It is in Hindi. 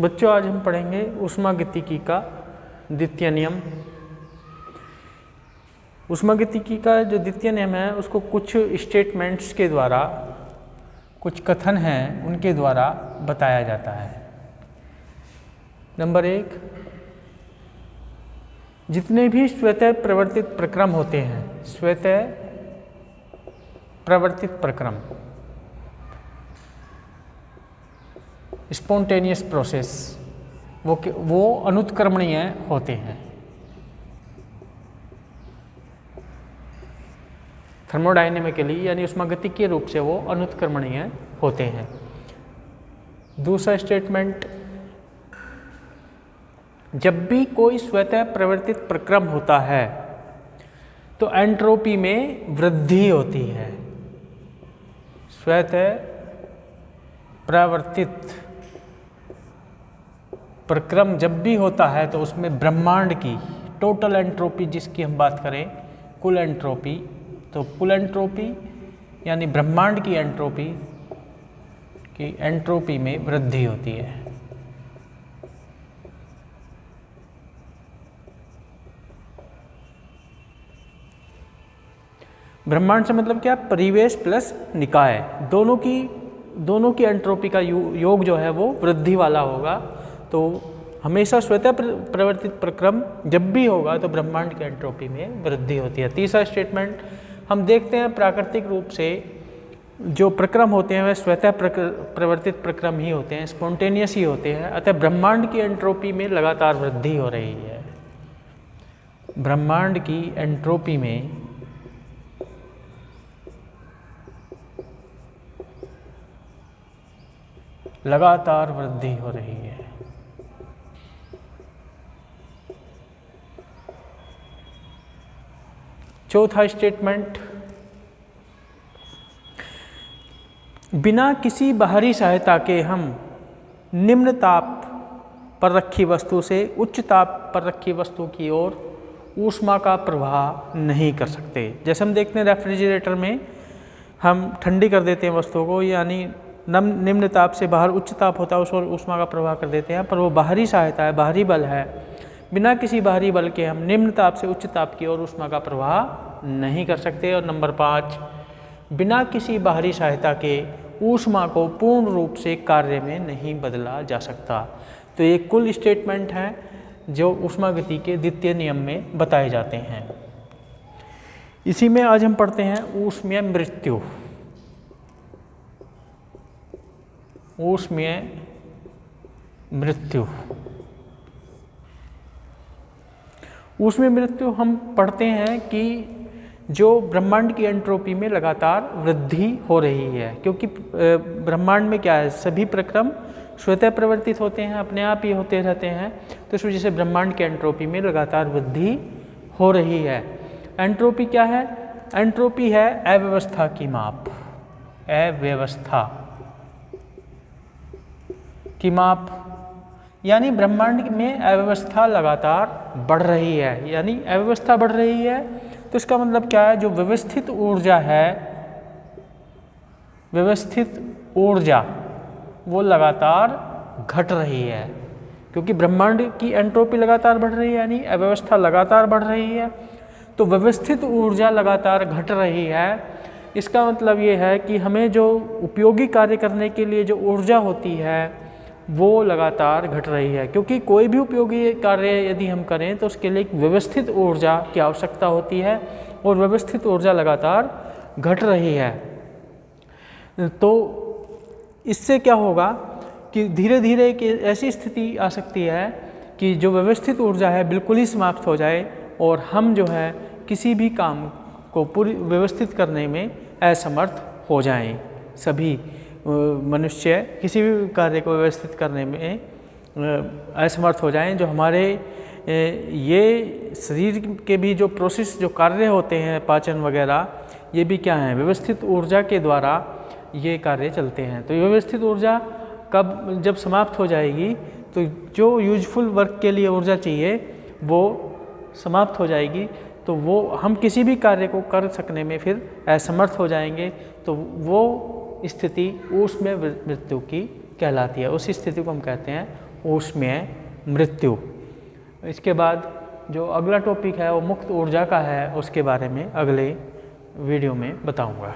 बच्चों आज हम पढ़ेंगे ऊष्मागतिकी का द्वितीय नियम। ऊष्मागतिकी का जो द्वितीय नियम है उसको कुछ स्टेटमेंट्स के द्वारा, कुछ कथन हैं उनके द्वारा बताया जाता है। नंबर 1, जितने भी स्वतः प्रवर्तित प्रक्रम होते हैं, स्वतः प्रवर्तित प्रक्रम, स्पॉन्टेनियस प्रोसेस, वो अनुत्क्रमणीय होते हैं। थर्मोडायनेमिकली यानी ऊष्मागतिकीय रूप से वो अनुत्क्रमणीय होते हैं। दूसरा स्टेटमेंट, जब भी कोई स्वतः प्रवर्तित प्रक्रम होता है तो एंट्रोपी में वृद्धि होती है। स्वतः प्रवर्तित प्रक्रम जब भी होता है तो उसमें ब्रह्मांड की टोटल एंट्रोपी, जिसकी हम बात करें कुल एंट्रोपी, तो कुल एंट्रोपी यानी ब्रह्मांड की एंट्रोपी में वृद्धि होती है। ब्रह्मांड से मतलब क्या? परिवेश प्लस निकाय, दोनों की एंट्रोपी का योग जो है वो वृद्धि वाला होगा। तो हमेशा स्वतः प्रवर्तित प्रक्रम जब भी होगा तो ब्रह्मांड की एंट्रोपी में वृद्धि होती है। तीसरा स्टेटमेंट, हम देखते हैं प्राकृतिक रूप से जो प्रक्रम होते हैं वह स्वतः प्रवर्तित प्रक्रम ही होते हैं, स्पॉन्टेनियस ही होते हैं। अतः ब्रह्मांड की एंट्रोपी में लगातार वृद्धि हो रही है। ब्रह्मांड की एंट्रोपी में लगातार वृद्धि हो रही है। चौथा स्टेटमेंट, बिना किसी बाहरी सहायता के हम निम्न ताप पर रखी वस्तु से उच्च ताप पर रखी वस्तु की ओर ऊष्मा का प्रवाह नहीं कर सकते। जैसे हम देखते हैं रेफ्रिजरेटर में हम ठंडी कर देते हैं वस्तु को, यानी निम्न ताप से बाहर उच्च ताप होता है, उस ओर ऊष्मा का प्रवाह कर देते हैं, पर वो बाहरी सहायता है, बाहरी बल है। बिना किसी बाहरी बल के हम निम्न ताप से उच्च ताप की ओर ऊष्मा का प्रवाह नहीं कर सकते। और नंबर 5, बिना किसी बाहरी सहायता के ऊष्मा को पूर्ण रूप से कार्य में नहीं बदला जा सकता। तो ये कुल स्टेटमेंट हैं जो ऊष्मागति के द्वितीय नियम में बताए जाते हैं। इसी में आज हम पढ़ते हैं ऊष्मीय मृत्यु। ऊष्मीय मृत्यु, ऊष्मीय मृत्यु हम पढ़ते हैं कि जो ब्रह्मांड की एंट्रोपी में लगातार वृद्धि हो रही है, क्योंकि ब्रह्मांड में क्या है, सभी प्रक्रम स्वतः प्रवर्तित होते हैं, अपने आप ही होते रहते हैं। तो इस वजह से ब्रह्मांड की एंट्रोपी में लगातार वृद्धि हो रही है। एंट्रोपी क्या है? एंट्रोपी है अव्यवस्था की माप, अव्यवस्था की माप, यानी ब्रह्मांड में अव्यवस्था लगातार बढ़ रही है। यानी अव्यवस्था बढ़ रही है तो इसका मतलब क्या है? जो व्यवस्थित ऊर्जा है, व्यवस्थित ऊर्जा वो लगातार घट रही है, क्योंकि ब्रह्मांड की एंट्रोपी लगातार बढ़ रही है, यानी अव्यवस्था लगातार बढ़ रही है। तो व्यवस्थित ऊर्जा लगातार घट रही है। इसका मतलब ये है कि हमें जो उपयोगी कार्य करने के लिए जो ऊर्जा होती है वो लगातार घट रही है, क्योंकि कोई भी उपयोगी कार्य यदि हम करें तो उसके लिए एक व्यवस्थित ऊर्जा की आवश्यकता होती है, और व्यवस्थित ऊर्जा लगातार घट रही है। तो इससे क्या होगा कि धीरे धीरे एक ऐसी स्थिति आ सकती है कि जो व्यवस्थित ऊर्जा है बिल्कुल ही समाप्त हो जाए और हम जो है किसी भी काम को पूरी व्यवस्थित करने में असमर्थ हो जाएं। सभी मनुष्य किसी भी कार्य को व्यवस्थित करने में असमर्थ हो जाएं। जो हमारे ये शरीर के भी जो प्रोसेस, जो कार्य होते हैं, पाचन वगैरह, ये भी क्या है? व्यवस्थित ऊर्जा के द्वारा ये कार्य चलते हैं। तो व्यवस्थित ऊर्जा जब समाप्त हो जाएगी तो जो यूजफुल वर्क के लिए ऊर्जा चाहिए वो समाप्त हो जाएगी, तो वो हम किसी भी कार्य को कर सकने में फिर असमर्थ हो जाएंगे। तो वो स्थिति ऊष्मीय मृत्यु की कहलाती है। उस स्थिति को हम कहते हैं ऊष्मीय मृत्यु। इसके बाद जो अगला टॉपिक है वो मुक्त ऊर्जा का है, उसके बारे में अगले वीडियो में बताऊंगा।